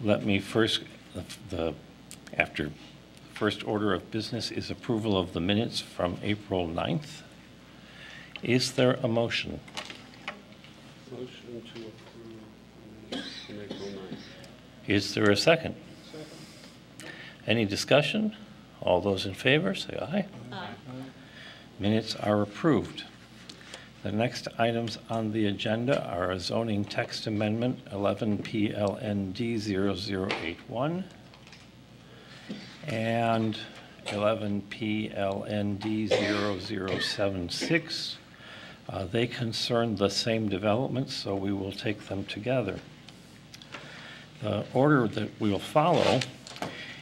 Let me first, after first order of business is approval of the minutes from April 9th. Is there a motion? Motion to approve from April 9th. Is there a second? Second. Any discussion? All those in favor, say aye. Aye. Minutes are approved. The next items on the agenda are a zoning text amendment 11 PLND 0081 and 11 PLND 0076. They concern the same development, so we will take them together. The order that we will follow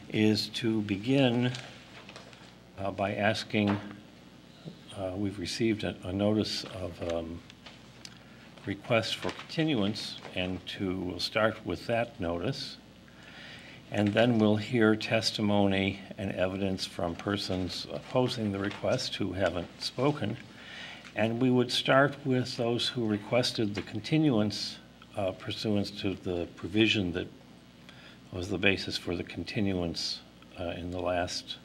is to begin by asking, we've received a notice of request for continuance, and we'll start with that notice. And then we'll hear testimony and evidence from persons opposing the request who haven't spoken. And we would start with those who requested the continuance pursuant to the provision that was the basis for the continuance in the last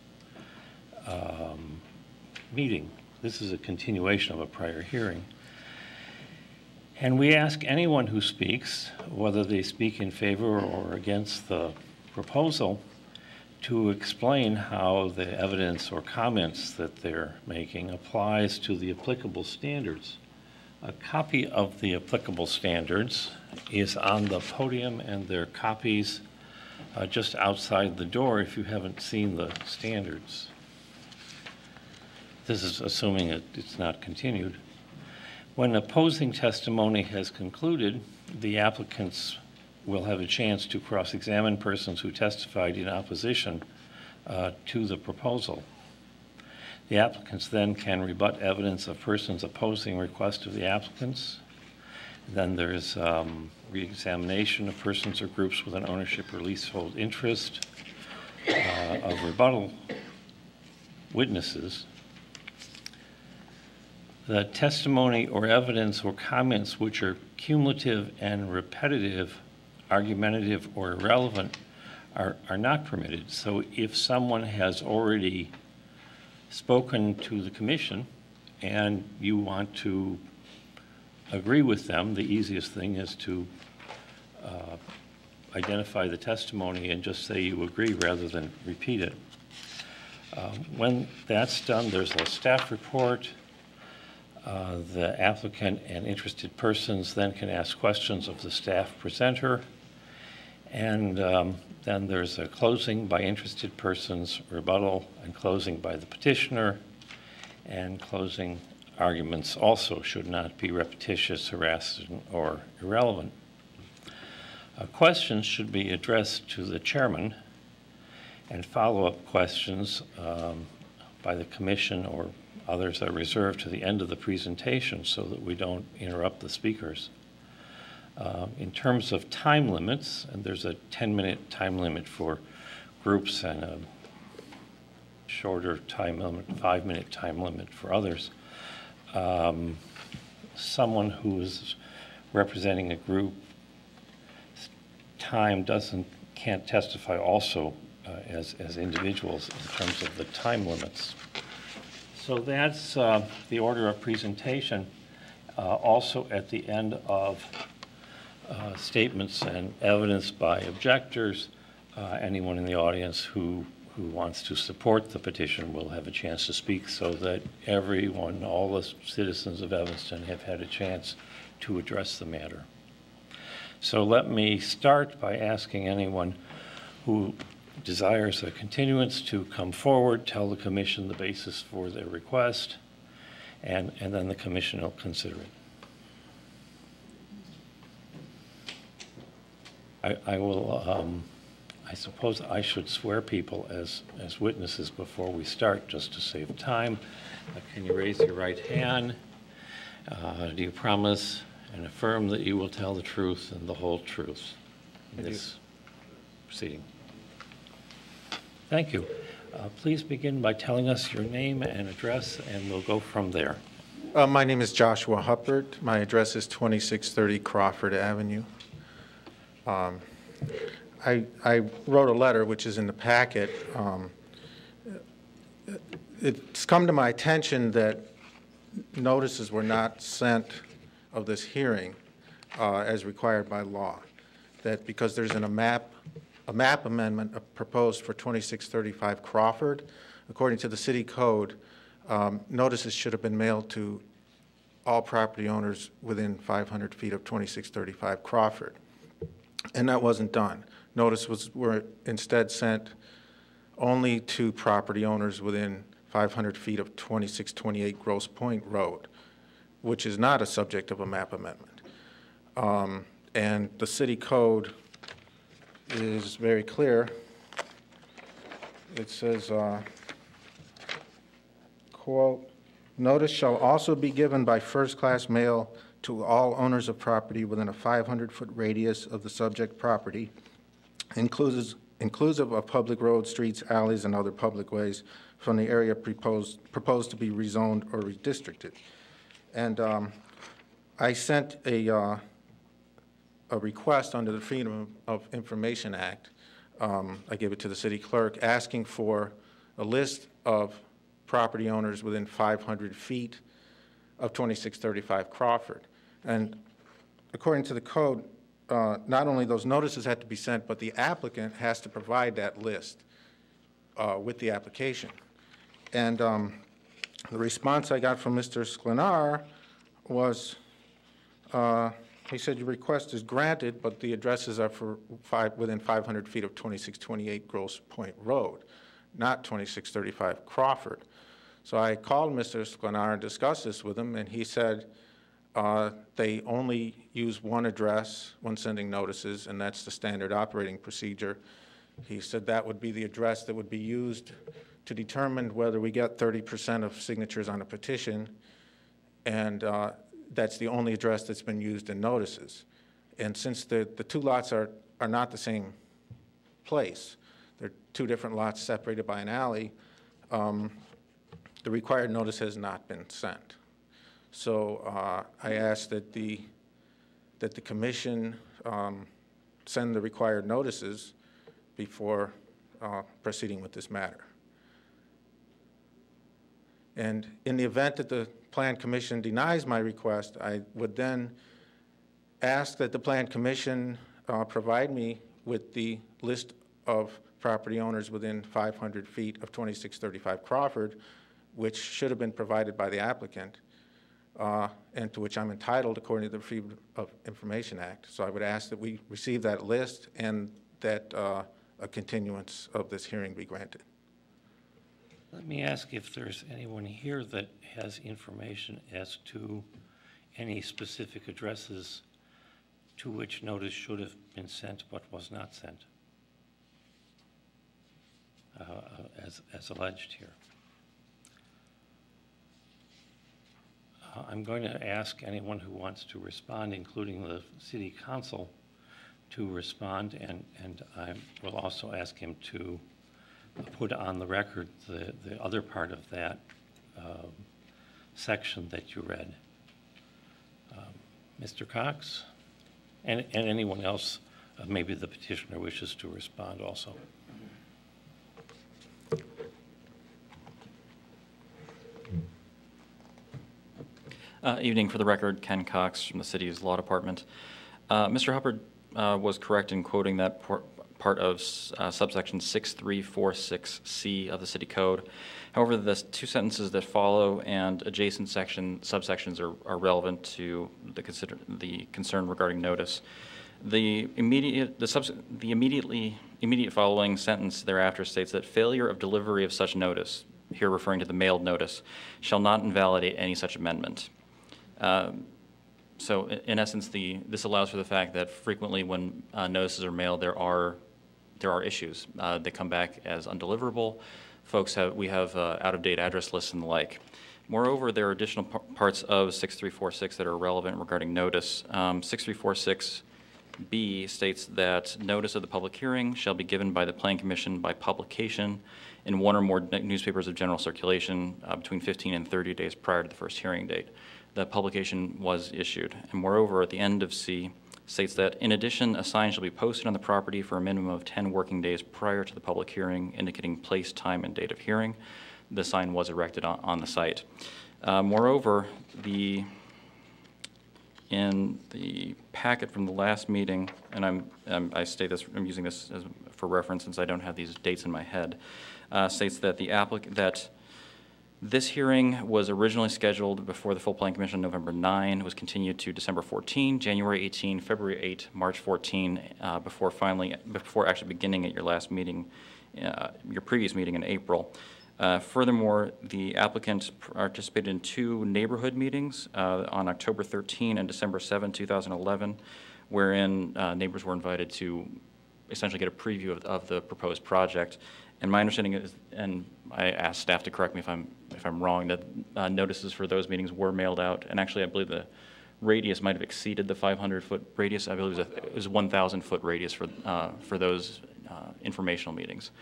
meeting. This is a continuation of a prior hearing. And we ask anyone who speaks, whether they speak in favor or against the proposal, to explain how the evidence or comments that they're making applies to the applicable standards. A copy of the applicable standards is on the podium, and there are copies just outside the door if you haven't seen the standards. This is assuming it's not continued. When opposing testimony has concluded, the applicants will have a chance to cross-examine persons who testified in opposition to the proposal. The applicants then can rebut evidence of persons opposing request of the applicants. Then there's re-examination of persons or groups with an ownership or leasehold interest, of rebuttal witnesses. The testimony or evidence or comments which are cumulative and repetitive, argumentative, or irrelevant are not permitted. So if someone has already spoken to the commission and you want to agree with them, the easiest thing is to identify the testimony and just say you agree rather than repeat it. When that's done, there's a staff report. The applicant and interested persons then can ask questions of the staff presenter. And then there's a closing by interested persons, rebuttal, and closing by the petitioner. And closing arguments also should not be repetitious, harassing, or irrelevant. Questions should be addressed to the chairman, and follow-up questions by the commission or others are reserved to the end of the presentation so that we don't interrupt the speakers. In terms of time limits, and there's a 10-minute time limit for groups and a shorter time limit, 5-minute time limit for others. Someone who is representing a group can't testify also as individuals in terms of the time limits. So that's the order of presentation. Also at the end of statements and evidence by objectors, anyone in the audience who wants to support the petition will have a chance to speak, so that everyone, all the citizens of Evanston, have had a chance to address the matter. So let me start by asking anyone who desires a continuance to come forward, tell the commission the basis for their request, and then the commission will consider it. I will, I suppose I should swear people as witnesses before we start, just to save time. Can you raise your right hand? Do you promise and affirm that you will tell the truth and the whole truth in this proceeding? Thank you. Please begin by telling us your name and address, and we'll go from there. My name is Joshua Huppert. My address is 2630 Crawford Avenue. I wrote a letter, which is in the packet. It's come to my attention that notices were not sent of this hearing as required by law. That because there's a map amendment proposed for 2635 Crawford, according to the city code, notices should have been mailed to all property owners within 500 feet of 2635 Crawford. And that wasn't done. Notices were instead sent only to property owners within 500 feet of 2628 Grosse Pointe Road, which is not a subject of a map amendment. And the city code is very clear. It says, quote, "Notice shall also be given by first-class mail to all owners of property within a 500-foot radius of the subject property, inclusive of public roads, streets, alleys, and other public ways from the area proposed to be rezoned or redistricted." And I sent a request under the Freedom of Information Act. I gave it to the city clerk, asking for a list of property owners within 500 feet of 2635 Crawford. And according to the code, not only those notices have to be sent, but the applicant has to provide that list with the application. And the response I got from Mr. Sklenar was, he said, "Your request is granted, but the addresses are for within 500 feet of 2628 Grosse Pointe Road, not 2635 Crawford." So I called Mr. Sklenar and discussed this with him, and he said they only use one address when sending notices, and that's the standard operating procedure. He said that would be the address that would be used to determine whether we get 30% of signatures on a petition, and that's the only address that's been used in notices. And since the two lots are not the same place, they're two different lots separated by an alley, the required notice has not been sent. So I asked that the commission send the required notices before proceeding with this matter. And in the event that the Plan Commission denies my request, I would then ask that the Plan Commission provide me with the list of property owners within 500 feet of 2635 Crawford, which should have been provided by the applicant, and to which I'm entitled according to the Freedom of Information Act. So I would ask that we receive that list and that a continuance of this hearing be granted. Let me ask if there's anyone here that has information as to any specific addresses to which notice should have been sent but was not sent, as alleged here. I'm going to ask anyone who wants to respond, including the City Council, to respond, and I will also ask him to put on the record the other part of that section that you read. Mr. Cox, and anyone else, maybe the petitioner wishes to respond also. Evening. For the record, Ken Cox from the city's law department. Mr. Hubbard was correct in quoting that part of subsection 6346C of the city code. However, the two sentences that follow and adjacent subsections are relevant to the concern regarding notice. The immediate following sentence thereafter states that failure of delivery of such notice, here referring to the mailed notice, shall not invalidate any such amendment. So in essence, this allows for the fact that frequently when notices are mailed, there are issues. They come back as undeliverable. We have out-of-date address lists and the like. Moreover, there are additional parts of 6346 that are relevant regarding notice. 6346B states that notice of the public hearing shall be given by the Plan Commission by publication in one or more newspapers of general circulation between 15 and 30 days prior to the first hearing date. The publication was issued. And moreover, at the end of C, states that, in addition, a sign shall be posted on the property for a minimum of 10 working days prior to the public hearing, indicating place, time, and date of hearing. The sign was erected on the site. Moreover, in the packet from the last meeting, and I state this, I'm using this for reference since I don't have these dates in my head, states that that this hearing was originally scheduled before the full Plan Commission on November 9, was continued to December 14, January 18, February 8, March 14, before actually beginning at your last meeting, your previous meeting in April. Furthermore, the applicant participated in 2 neighborhood meetings on October 13 and December 7, 2011, wherein neighbors were invited to essentially get a preview of the proposed project. And my understanding is, and I asked staff to correct me if I'm wrong, that notices for those meetings were mailed out. And actually, I believe the radius might have exceeded the 500-foot radius. I believe it was a 1,000-foot radius for those informational meetings.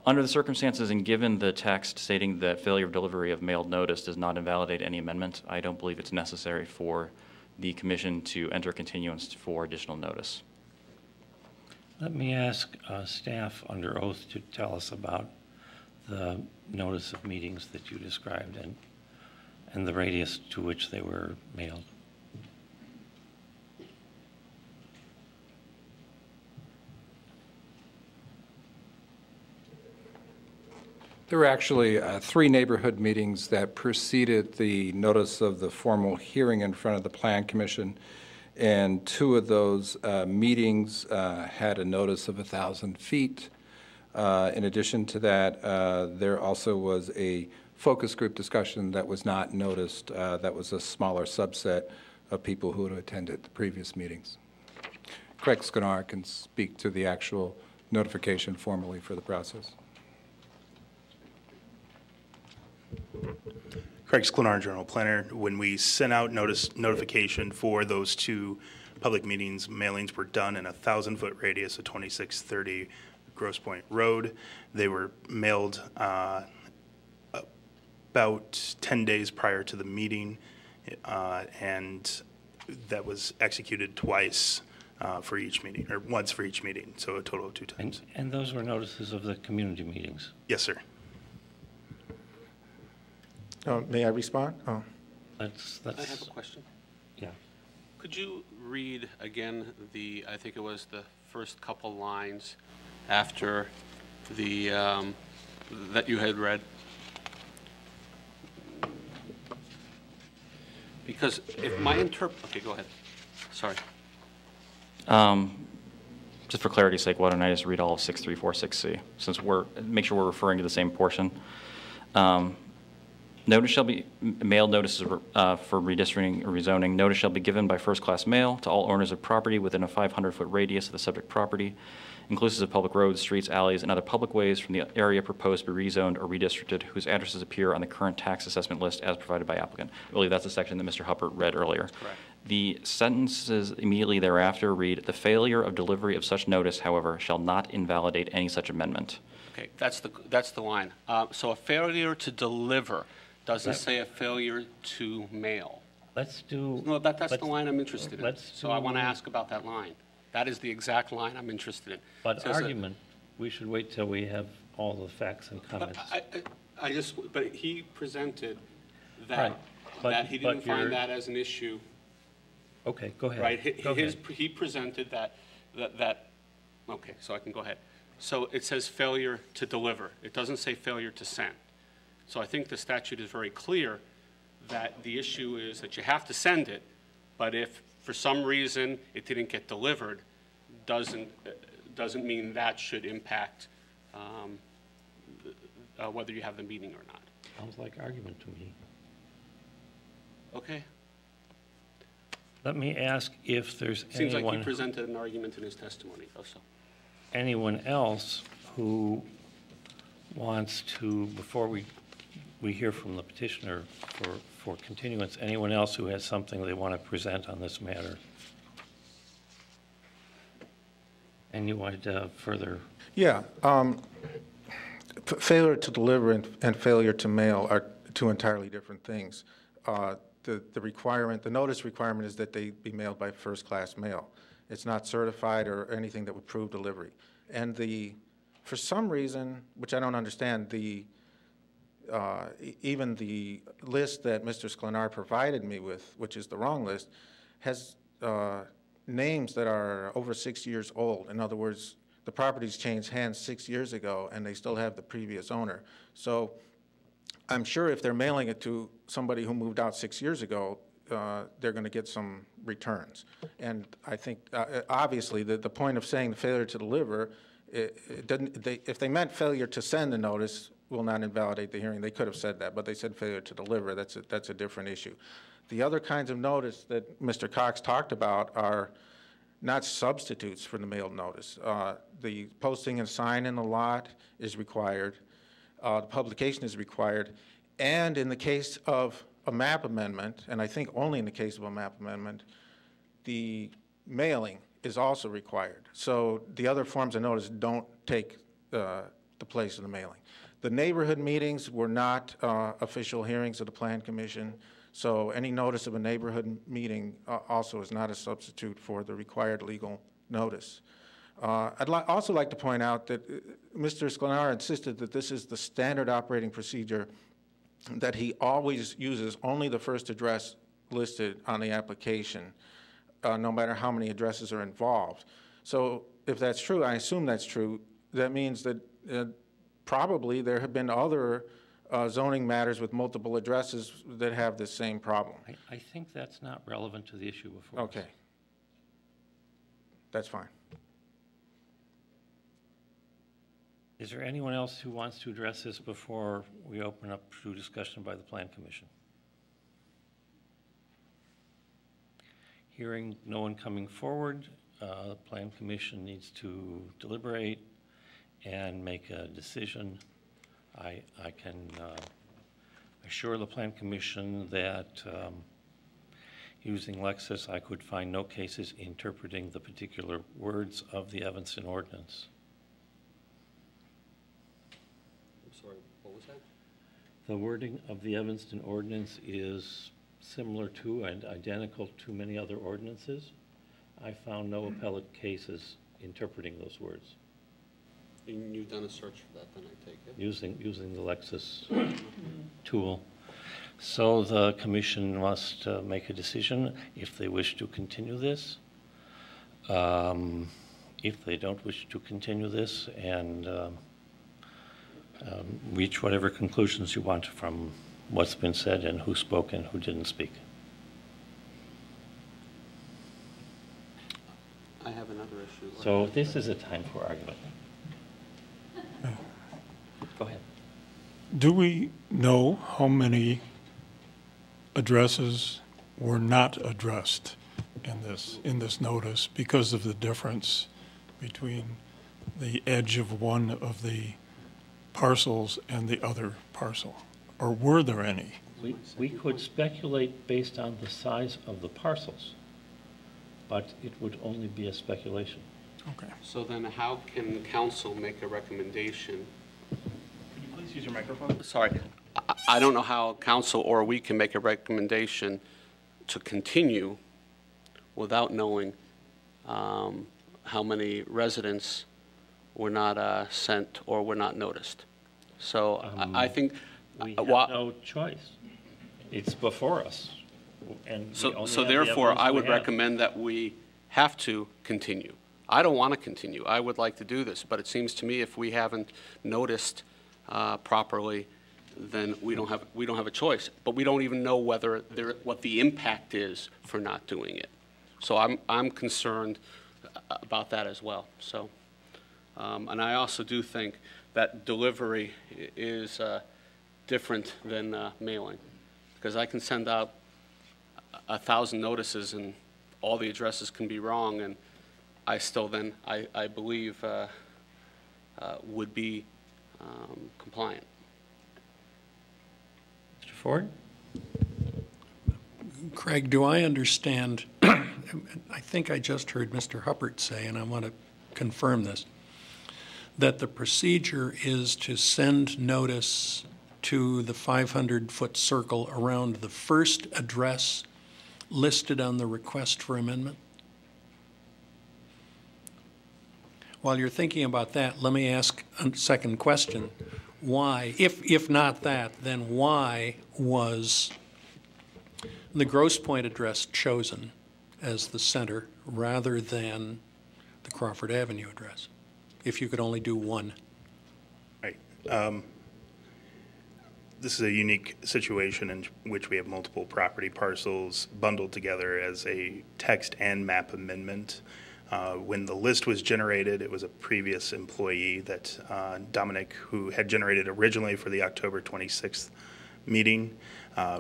Under the circumstances and given the text stating that failure of delivery of mailed notice does not invalidate any amendment, I don't believe it's necessary for the commission to enter continuance for additional notice. Let me ask staff under oath to tell us about the notice of meetings that you described and the radius to which they were mailed. There were actually 3 neighborhood meetings that preceded the notice of the formal hearing in front of the Plan Commission, and 2 of those meetings had a notice of 1,000 feet. In addition to that, there also was a focus group discussion that was not noticed. That was a smaller subset of people who had attended the previous meetings. Craig Skinnar can speak to the actual notification formally for the process. Craig Sklenar, General Planner. When we sent out notification for those 2 public meetings, mailings were done in a 1,000-foot radius of 2630 Grosse Pointe Road. They were mailed about 10 days prior to the meeting, and that was executed twice for each meeting, or once for each meeting, so a total of 2 times. And those were notices of the community meetings? Yes, sir. May I respond? Oh. I have a question. Yeah. Could you read again I think it was the first couple lines after the, that you had read? Because if my okay, go ahead. Sorry. Just for clarity's sake, why don't I just read all of 6346C, since make sure we're referring to the same portion. Notice shall be, mailed notices for redistricting or rezoning. Notice shall be given by first-class mail to all owners of property within a 500-foot radius of the subject property, inclusive of public roads, streets, alleys, and other public ways from the area proposed to be rezoned or redistricted, whose addresses appear on the current tax assessment list as provided by applicant. I believe that's the section that Mr. Huppert read earlier. Correct. The sentences immediately thereafter read, the failure of delivery of such notice, however, shall not invalidate any such amendment. Okay, that's the line. So a failure to deliver doesn't say a failure to mail. Let's do... No, that's the line I'm interested in. So I want to do- ask about that line. That is the exact line I'm interested in. But Says that- argument, we should wait till we have all the facts and comments. But he presented that, Right, but- that he but didn't find you're- that as an issue, Okay, go ahead. right? Go ahead. He presented that, okay, so I can go ahead. So it says failure to deliver. It doesn't say failure to send. So I think the statute is very clear that the issue is that you have to send it, but if for some reason it didn't get delivered, doesn't mean that should impact whether you have the meeting or not. Sounds like argument to me. Okay? Let me ask if there's Seems like he anyone, presented an argument in his testimony also. anyone else who wants to, before we hear from the petitioner for continuance, anyone else who has something they want to present on this matter? And you wanted to further? Yeah. Failure to deliver and failure to mail are 2 entirely different things. The notice requirement is that they be mailed by first-class mail. It's not certified or anything that would prove delivery. And for some reason, which I don't understand, even the list that Mr. Sklenar provided me with, which is the wrong list, has names that are over 6 years old. In other words, the properties changed hands 6 years ago, and they still have the previous owner. So I'm sure if they're mailing it to somebody who moved out 6 years ago, they're going to get some returns. And I think, obviously, the point of saying the failure to deliver, if they meant failure to send the notice will not invalidate the hearing, they could have said that, but they said failure to deliver. That's a different issue. The other kinds of notice that Mr. Cox talked about are not substitutes for the mailed notice. The posting and sign in the lot is required. The publication is required. And in the case of a map amendment, and I think only in the case of a map amendment, the mailing is also required. So the other forms of notice don't take the place of the mailing. The neighborhood meetings were not official hearings of the Plan Commission, so any notice of a neighborhood meeting also is not a substitute for the required legal notice. I'd also like to point out that Mr. Sklenar insisted that this is the standard operating procedure, that he always uses only the first address listed on the application, no matter how many addresses are involved. So if that's true, I assume that's true, that means that probably there have been other zoning matters with multiple addresses that have the same problem. I think that's not relevant to the issue before us. Okay. That's fine. Is there anyone else who wants to address this before we open up to discussion by the Plan Commission? Hearing no one coming forward, the Plan Commission needs to deliberate and make a decision. I can assure the Plan Commission that using Lexis, I could find no cases interpreting the particular words of the Evanston ordinance. I'm sorry, what was that? The wording of the Evanston ordinance is similar to and identical to many other ordinances. I found no appellate cases interpreting those words. And you've done a search for that, then I take it? Using the Lexis tool. So the commission must make a decision if they wish to continue this. If they don't wish to continue this, and reach whatever conclusions you want from what's been said and who spoke and who didn't speak. I have another issue. So this is a time for argument. Go ahead. Do we know how many addresses were not addressed in this notice because of the difference between the edge of one of the parcels and the other parcel? Or were there any? We could speculate based on the size of the parcels, but it would only be a speculation. Okay. So then how can council make a recommendation? Could you please use your microphone? Sorry, I don't know how council or we can make a recommendation to continue without knowing how many residents were not sent or were not noticed. So I think... We have no choice. It's before us. And So therefore, I would recommend that we have to continue. I don't want to continue. I would like to do this, but it seems to me if we haven't noticed properly, then we don't have a choice. But we don't even know what the impact is for not doing it. So I'm concerned about that as well. So, and I also do think that delivery is different than mailing, because I can send out 1,000 notices and all the addresses can be wrong, and I still then, I believe, would be compliant. Mr. Ford? Craig, do I understand, I think I just heard Mr. Huppert say, and I want to confirm this, that the procedure is to send notice to the 500-foot circle around the first address listed on the request for amendment? While you're thinking about that, let me ask a second question. Why, if not that, then why was the Grosse Pointe address chosen as the center rather than the Crawford Avenue address, if you could only do one? Right. This is a unique situation in which we have multiple property parcels bundled together as a text and map amendment. When the list was generated, it was a previous employee that Dominic, who had generated originally for the October 26th meeting.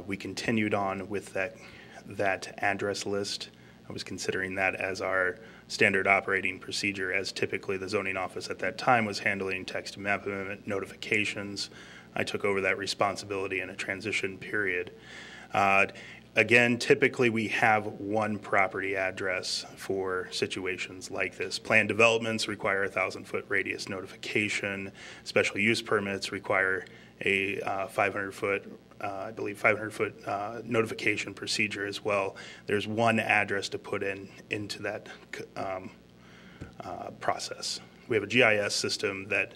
We continued on with that address list. I was considering that as our standard operating procedure, as typically the zoning office at that time was handling text and map amendment notifications. I took over that responsibility in a transition period. Again, typically we have one property address for situations like this. Planned developments require a 1,000-foot radius notification. Special use permits require a 500-foot, I believe 500-foot notification procedure as well. There's one address to put into that process. We have a GIS system that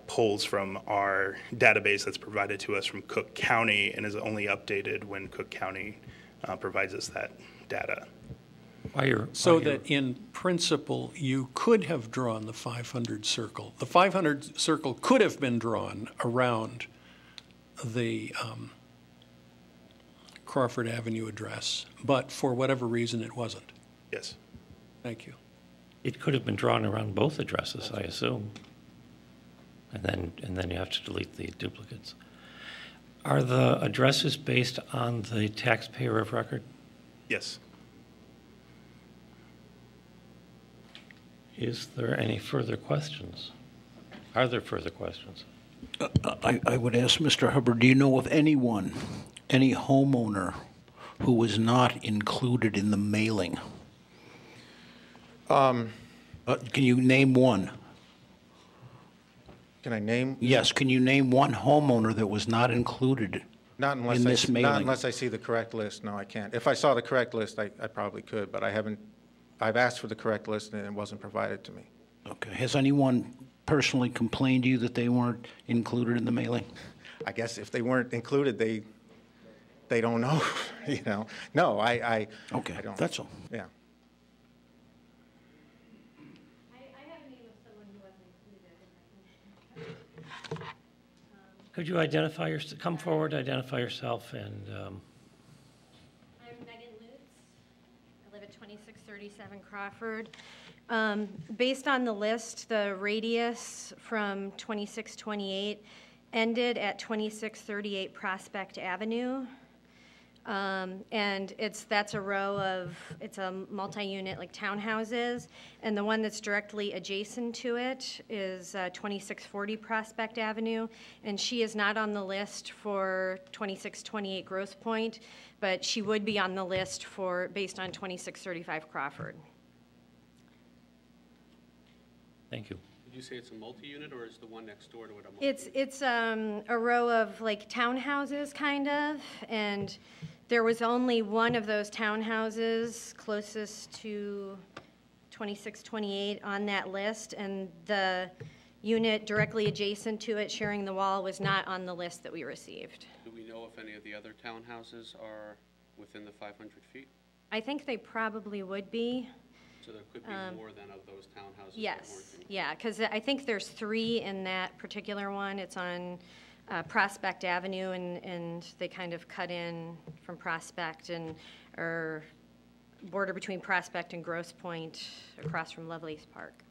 pulls from our database that's provided to us from Cook County and is only updated when Cook County provides us that data. So that in principle, you could have drawn the 500 circle. The 500 circle could have been drawn around the Crawford Avenue address, but for whatever reason, it wasn't. Yes. Thank you. It could have been drawn around both addresses, I assume. And then you have to delete the duplicates. Are the addresses based on the taxpayer of record? Yes. Is there any further questions? Are there further questions? I would ask Mr. Hubbard, do you know of anyone, any homeowner who was not included in the mailing? Can you name one? Can I name? Yes, can you name one homeowner that was not included in this mailing? Not unless I see the correct list. No, I can't. If I saw the correct list, I probably could, but I haven't. I've asked for the correct list and it wasn't provided to me. Okay. Has anyone personally complained to you that they weren't included in the mailing? I guess if they weren't included, they don't know, you know. No, I Okay, I don't. that's all. Yeah. Could you identify come forward, identify yourself, and I'm Megan Lutz. I live at 2637 Crawford. Based on the list, the radius from 2628 ended at 2638 Prospect Avenue. And that's a row of, it's a multi-unit like townhouses, and the one that's directly adjacent to it is 2640 Prospect Avenue, and she is not on the list for 2628 Grosse Pointe, but she would be on the list based on 2635 Crawford. thank you. Did you say it's a multi-unit, or is the one next door to it a multi-unit? It's a row of like townhouses, kind of, and there was only one of those townhouses closest to 2628 on that list, and the unit directly adjacent to it, sharing the wall, was not on the list that we received. Do we know if any of the other townhouses are within the 500 feet? I think they probably would be. So there could be more than of those townhouses that Yes, weren't included. yeah, because I think there's 3 in that particular one. It's on Prospect Avenue, and they kind of cut in from Prospect or border between Prospect and Grosse Pointe across from Lovelace Park.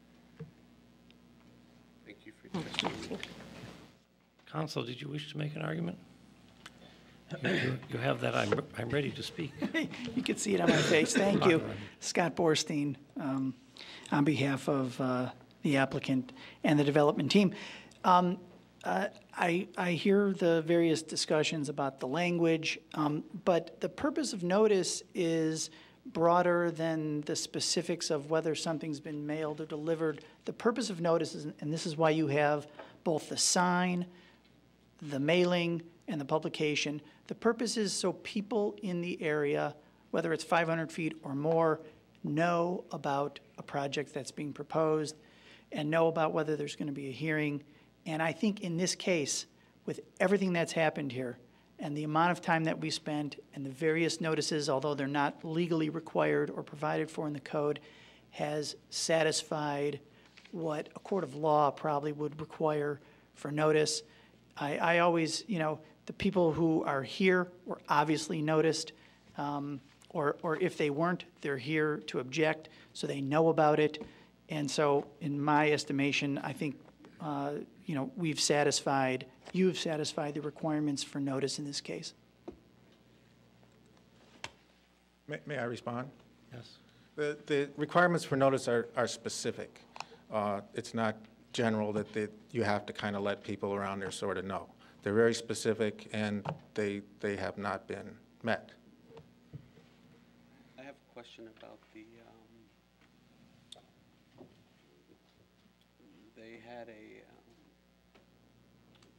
Thank you for your testimony. Counsel, did you wish to make an argument? You have that. I'm ready to speak. You can see it on my face. Thank you. Scott Borstein, on behalf of the applicant and the development team. I hear the various discussions about the language, but the purpose of notice is broader than the specifics of whether something's been mailed or delivered. The purpose of notice is, and this is why you have both the sign, the mailing, and the publication. The purpose is so people in the area, whether it's 500 feet or more, know about a project that's being proposed. and know about whether there's going to be a hearing. And I think in this case, with everything that's happened here, and the amount of time that we spent, and the various notices, although they're not legally required or provided for in the code, has satisfied what a court of law probably would require for notice. I always, the people who are here were obviously noticed, or if they weren't, they're here to object, so they know about it. And so, in my estimation, I think, you've satisfied the requirements for notice in this case. May I respond? Yes. The requirements for notice are specific. It's not general that you have to kind of let people around there sort of know. They're very specific, and they have not been met. I have a question about the, they had a,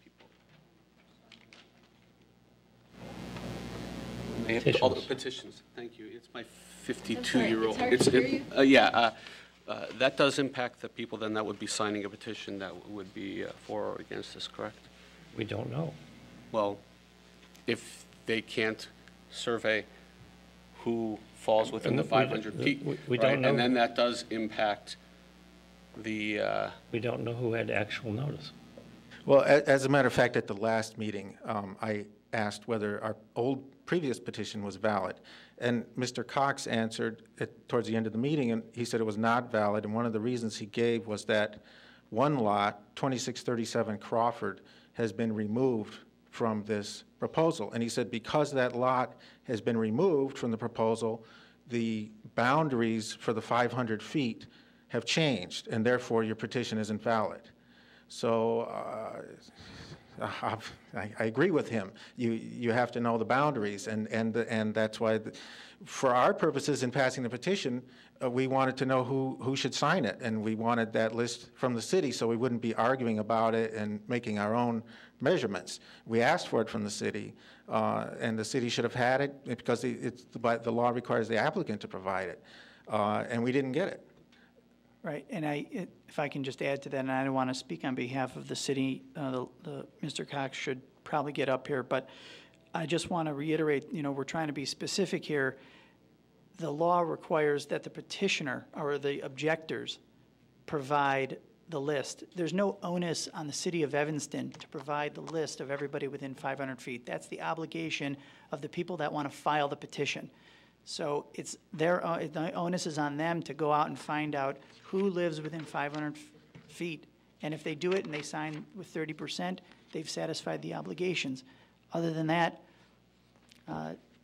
people. They have all the petitions, thank you. It's my 52-year-old. It's hard to hear you. Yeah, that does impact the people then that would be signing a petition that would be for or against this, correct? We don't know. Well, if they can't survey who falls within the 500 feet, we right? don't know. And then that does impact the, We don't know who had actual notice. Well, as a matter of fact, at the last meeting, I asked whether our previous petition was valid. And Mr. Cox answered towards the end of the meeting, and he said it was not valid. And one of the reasons he gave was that one lot, 2637 Crawford, has been removed from this proposal. And he said because that lot has been removed from the proposal, the boundaries for the 500 feet have changed, and therefore your petition isn't valid. So I agree with him. You have to know the boundaries, and that's why, for our purposes in passing the petition, we wanted to know who should sign it, and we wanted that list from the city so we wouldn't be arguing about it and making our own measurements. We asked for it from the city, and the city should have had it because the law requires the applicant to provide it, and we didn't get it. Right, and if I can just add to that, and I don't want to speak on behalf of the city, Mr. Cox should probably get up here, but I just want to reiterate, we're trying to be specific here. The law requires that the petitioner or the objectors provide the list. There's no onus on the city of Evanston to provide the list of everybody within 500 feet. That's the obligation of the people that want to file the petition. So it's the onus is on them to go out and find out who lives within 500 feet. And if they do it and they sign with 30%, they've satisfied the obligations. Other than that,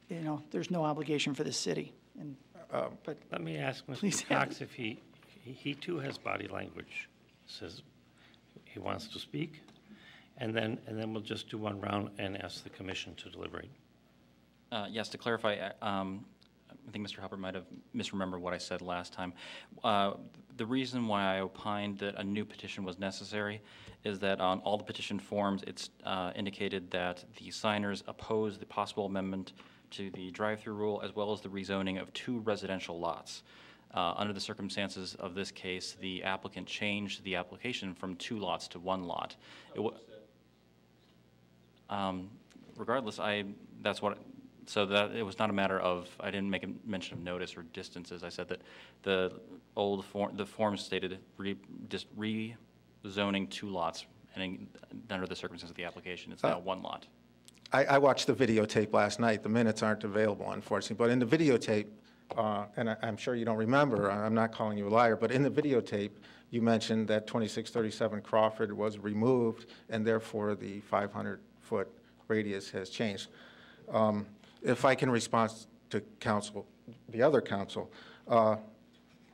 there's no obligation for the city. But Let me ask Please Mr. Cox if he too has body language, says he wants to speak, and then we'll just do one round and ask the commission to deliberate. Yes, to clarify, I think Mr. Hubbard might have misremembered what I said last time. The reason why I opined that a new petition was necessary is that on all the petition forms, it's indicated that the signers oppose the possible amendment to the drive-through rule as well as the rezoning of 2 residential lots. Under the circumstances of this case, the applicant changed the application from 2 lots to 1 lot. Regardless, that's what. So that it was not a matter of, I didn't make a mention of notice or distances. I said that the form stated just rezoning 2 lots, and under the circumstances of the application, it's now 1 lot. I watched the videotape last night. The minutes aren't available, unfortunately. But in the videotape, and I'm sure you don't remember, I'm not calling you a liar, but in the videotape, you mentioned that 2637 Crawford was removed, and therefore the 500-foot radius has changed. If I can respond to council, the other council,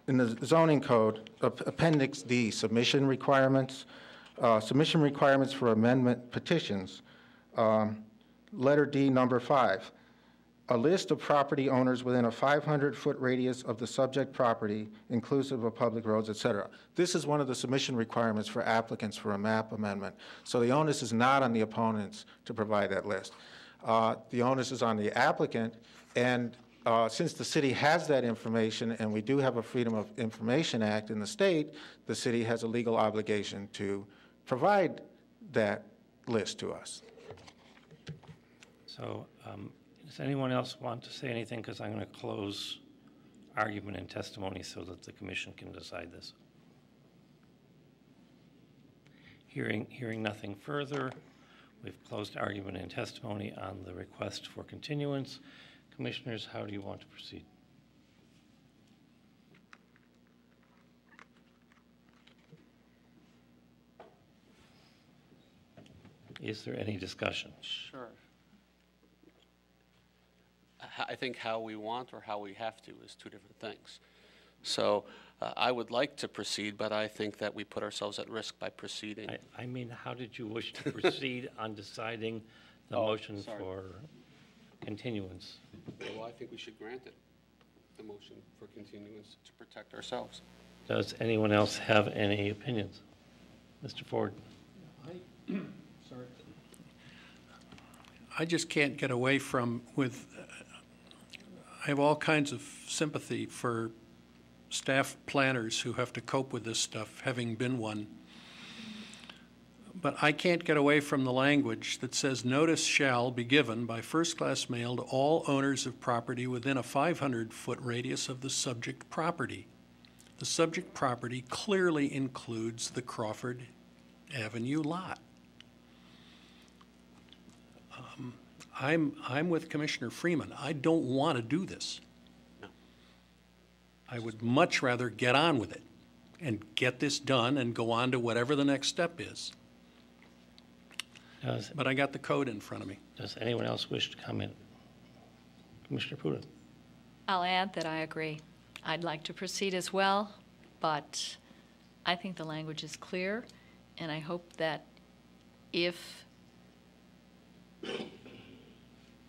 in the zoning code, Appendix D, submission requirements for amendment petitions, letter D, number 5, a list of property owners within a 500-foot radius of the subject property, inclusive of public roads, et cetera. This is one of the submission requirements for applicants for a map amendment. So the onus is not on the opponents to provide that list. The onus is on the applicant, and since the city has that information, and we do have a Freedom of Information Act in the state, the city has a legal obligation to provide that list to us. So does anyone else want to say anything? Because I'm going to close argument and testimony so that the commission can decide this. Hearing nothing further, we've closed argument and testimony on the request for continuance. Commissioners, how do you want to proceed? Is there any discussion? Sure. I think how we want or how we have to is two different things. So I would like to proceed, but I think that we put ourselves at risk by proceeding. I mean, how did you wish to proceed on deciding the motion for continuance? Well, I think we should grant it, the motion for continuance to protect ourselves. Does anyone else have any opinions? Mr. Ford? Sorry. I just can't get away from I have all kinds of sympathy for staff planners who have to cope with this stuff, having been one. But I can't get away from the language that says notice shall be given by first-class mail to all owners of property within a 500-foot radius of the subject property. The subject property clearly includes the Crawford Avenue lot. I'm with Commissioner Freeman. I don't want to do this. No. I would much rather get on with it and get this done and go on to whatever the next step is. But I got the code in front of me. Does anyone else wish to comment? Commissioner Puda? I'll add that I agree. I'd like to proceed as well, but I think the language is clear, and I hope that if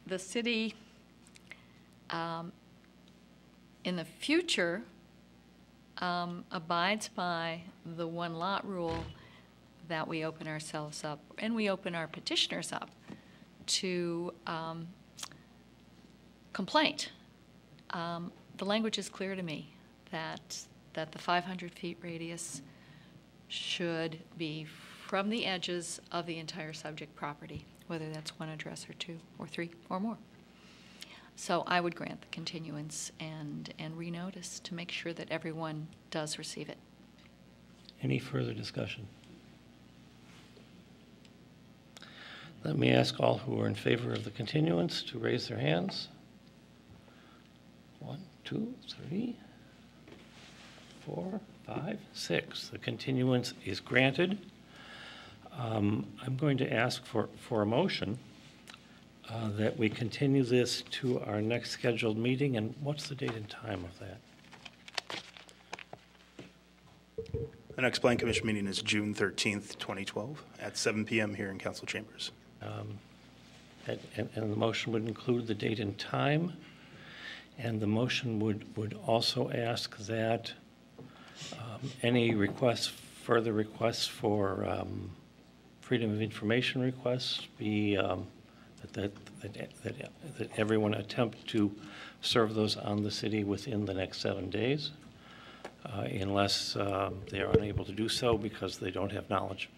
the city in the future abides by the one lot rule, that we open ourselves up and we open our petitioners up to complaint. The language is clear to me that the 500 feet radius should be from the edges of the entire subject property, whether that's one address or two or three or more. So I would grant the continuance and renotice to make sure that everyone does receive it. Any further discussion? Let me ask all who are in favor of the continuance to raise their hands. 1, 2, 3, 4, 5, 6. The continuance is granted. I'm going to ask for a motion that we continue this to our next scheduled meeting. And what's the date and time of that? The next Plan Commission meeting is June 13th, 2012, at 7 p.m. here in Council Chambers. And the motion would include the date and time. And the motion would also ask that any requests, further requests for Freedom of Information requests be that everyone attempt to serve those on the city within the next 7 days, unless they are unable to do so because they don't have knowledge.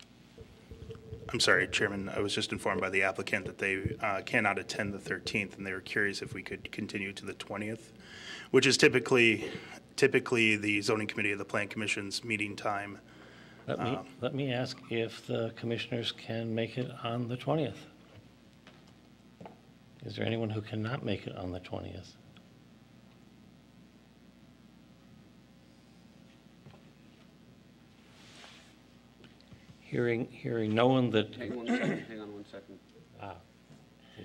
I'm sorry, Chairman, I was just informed by the applicant that they cannot attend the 13th, and they were curious if we could continue to the 20th, which is typically the Zoning Committee of the Plan Commission's meeting time. Let me ask if the commissioners can make it on the 20th. Is there anyone who cannot make it on the 20th? Hearing no one that... Hang on 1 second.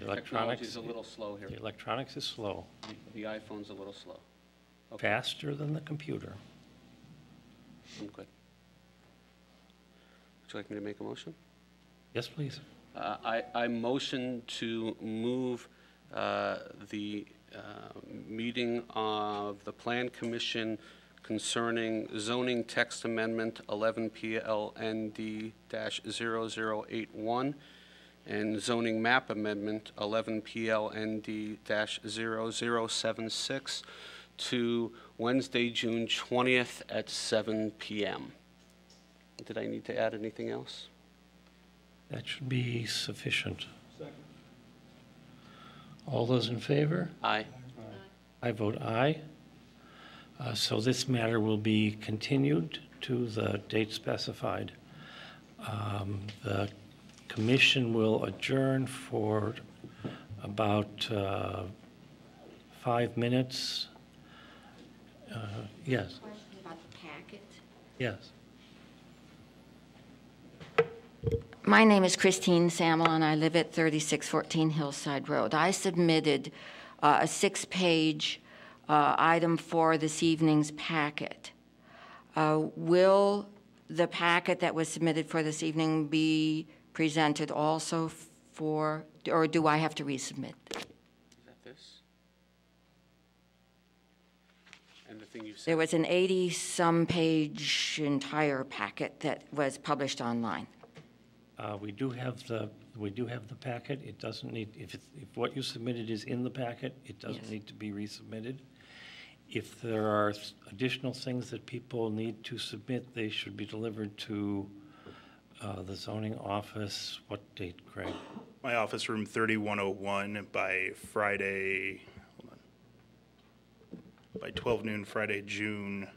The Technology is a little slow here. The electronics is slow. The iPhone's a little slow. Okay. Faster than the computer. I'm good. Would you like me to make a motion? Yes, please. I motion to move the meeting of the Plan Commission concerning zoning text amendment 11 PLND-0081 and zoning map amendment 11 PLND-0076 to Wednesday, June 20th at 7 p.m. Did I need to add anything else? That should be sufficient. All those in favor? Aye. I vote aye. So this matter will be continued to the date specified. The commission will adjourn for about 5 minutes. Yes. Question about the packet. Yes. My name is Christine Samuel, and I live at 3614 Hillside Road. I submitted a 6-page item for this evening's packet. Will the packet that was submitted for this evening be presented also for, or do I have to resubmit? Is that this? And the thing you said? There was an 80-some page entire packet that was published online. We do have the packet. It doesn't need, if what you submitted is in the packet, it doesn't Yes. need to be resubmitted. If there are additional things that people need to submit, they should be delivered to the zoning office. What date, Craig? My office, room 3101, by Friday, hold on, by 12 noon, Friday, June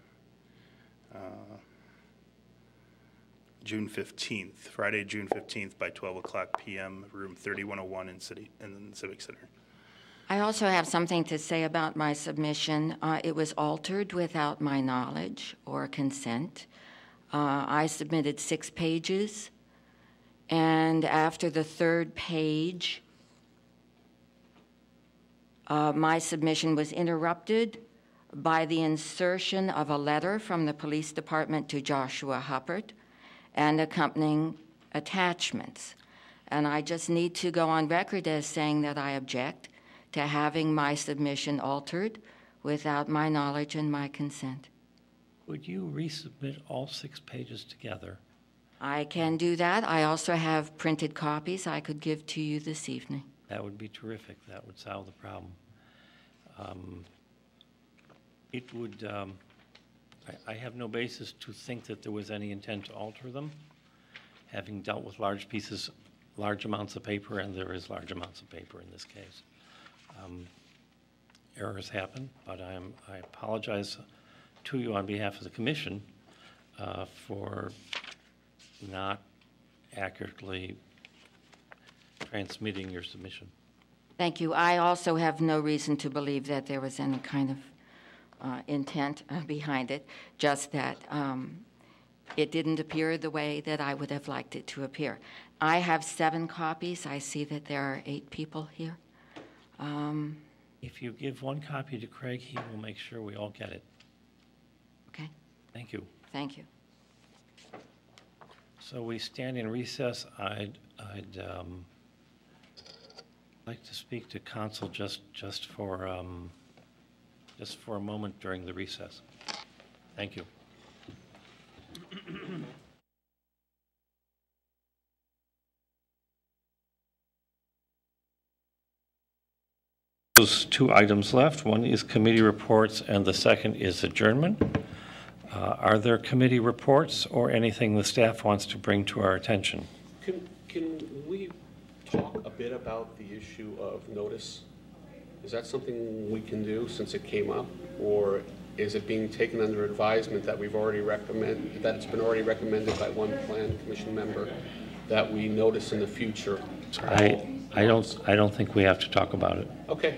15th, Friday, June 15th, by 12 o'clock p.m., room 3101 in the Civic Center. I also have something to say about my submission. It was altered without my knowledge or consent. I submitted 6 pages, and after the 3rd page, my submission was interrupted by the insertion of a letter from the police department to Joshua Huppert and accompanying attachments. And I just need to go on record as saying that I object to having my submission altered without my knowledge and my consent. Would you resubmit all 6 pages together? I can do that. I also have printed copies I could give to you this evening. That would be terrific. That would solve the problem. It would, I have no basis to think that there was any intent to alter them, having dealt with large pieces, large amounts of paper, and there is large amounts of paper in this case. Errors happen, but I apologize to you on behalf of the commission for not accurately transmitting your submission. Thank you. I also have no reason to believe that there was any kind of intent behind it, just that it didn't appear the way that I would have liked it to appear. I have 7 copies. I see that there are 8 people here. If you give 1 copy to Craig, he will make sure we all get it. Okay. Thank you. Thank you. So we stand in recess. I'd like to speak to council just for a moment during the recess. Thank you. Those 2 items left. One is committee reports, and the second is adjournment. Are there committee reports or anything the staff wants to bring to our attention? Can we talk a bit about the issue of notice? Is that something we can do since it came up, or is it being taken under advisement that we've already recommended, that it's been already recommended by one plan commission member that we notice in the future? I don't think we have to talk about it. Okay.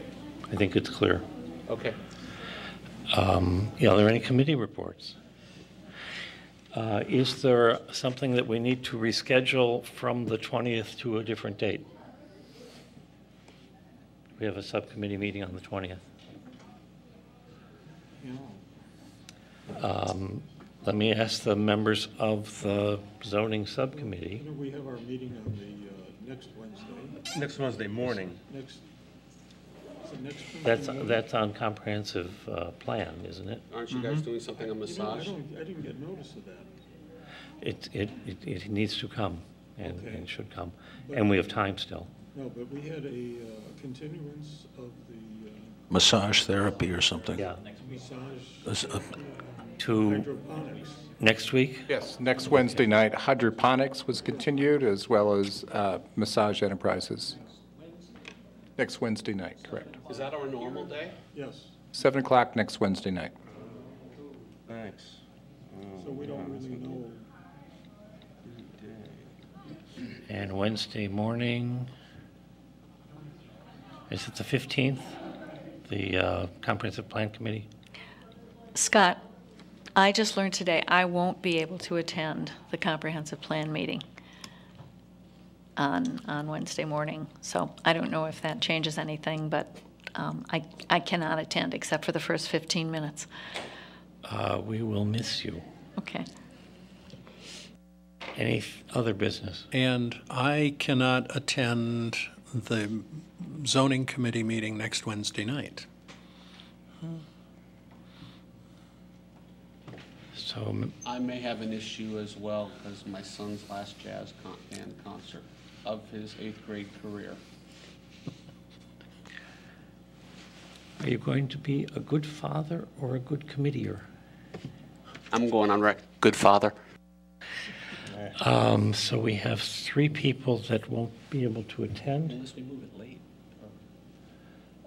I think it's clear. Okay. Are there any committee reports? Is there something that we need to reschedule from the 20th to a different date? We have a subcommittee meeting on the 20th. Let me ask the members of the zoning subcommittee. We have our meeting on the next Wednesday. Next Wednesday morning. That's on comprehensive plan, isn't it? Aren't you guys doing something on massage? I didn't get notice of that. It needs to come. and should come. And we have time still. No, but we had a continuance of the Massage therapy or something. Yeah. massage To hydroponics. next week? Yes, next Wednesday night, hydroponics was continued, as well as Massage Enterprises. Next Wednesday night, correct. Is that our normal day? Yes, 7 o'clock next Wednesday night. Thanks. so we don't really know. And Wednesday morning, is it the 15th? The Comprehensive Plan Committee? Scott, I just learned today I won't be able to attend the comprehensive plan meeting on Wednesday morning. So I don't know if that changes anything, but I cannot attend except for the first 15 minutes. We will miss you. Okay. Any other business? And I cannot attend the zoning committee meeting next Wednesday night. So, I may have an issue as well because my son's last jazz band concert of his 8th grade career. are you going to be a good father or a good committeeer? I'm going on record. Good father. So we have 3 people that won't be able to attend. Unless we move it late.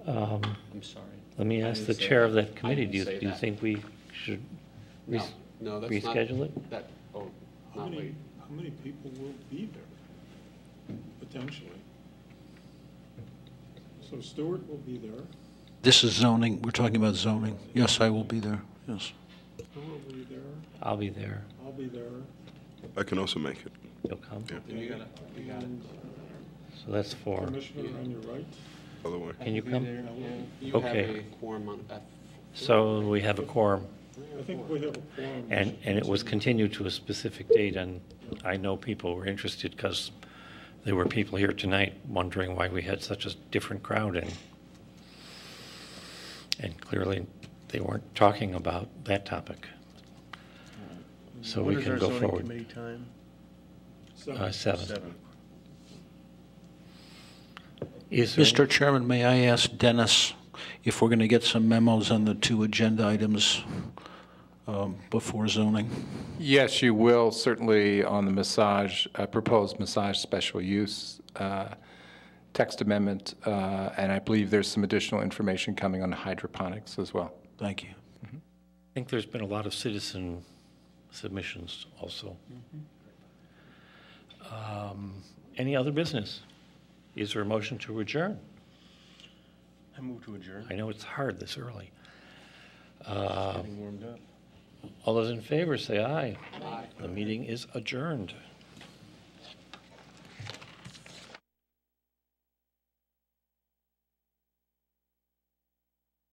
Um, I'm sorry. Let me I ask the didn't say chair that. of that I committee, didn't do say you that. think we should No, that's not. reschedule it? That, oh, How not many, late. how many people will be there, potentially? So Stuart will be there. This is zoning. We're talking about zoning. Yes, I will be there. Yes. Who will be there? I'll be there. I'll be there. I can also make it. You'll come? And So that's 4. Commissioner on your right. By the way. Can you come? You Okay. have a quorum on that. So we have a quorum, I think we have a quorum. and it was continued to a specific date, and I know people were interested because there were people here tonight wondering why we had such a different crowd in. And clearly, they weren't talking about that topic. So we can go forward. What is our zoning committee time? 7. Is there- Mr. Chairman, may I ask Dennis if we're going to get some memos on the 2 agenda items before zoning? Yes, you will, certainly on the massage, proposed massage special use text amendment, and I believe there's some additional information coming on hydroponics as well. Thank you. I think there's been a lot of citizen submissions also. Any other business? Is there a motion to adjourn? I move to adjourn. I know it's hard this early. Getting warmed up. All those in favor, say aye. Aye. The meeting is adjourned.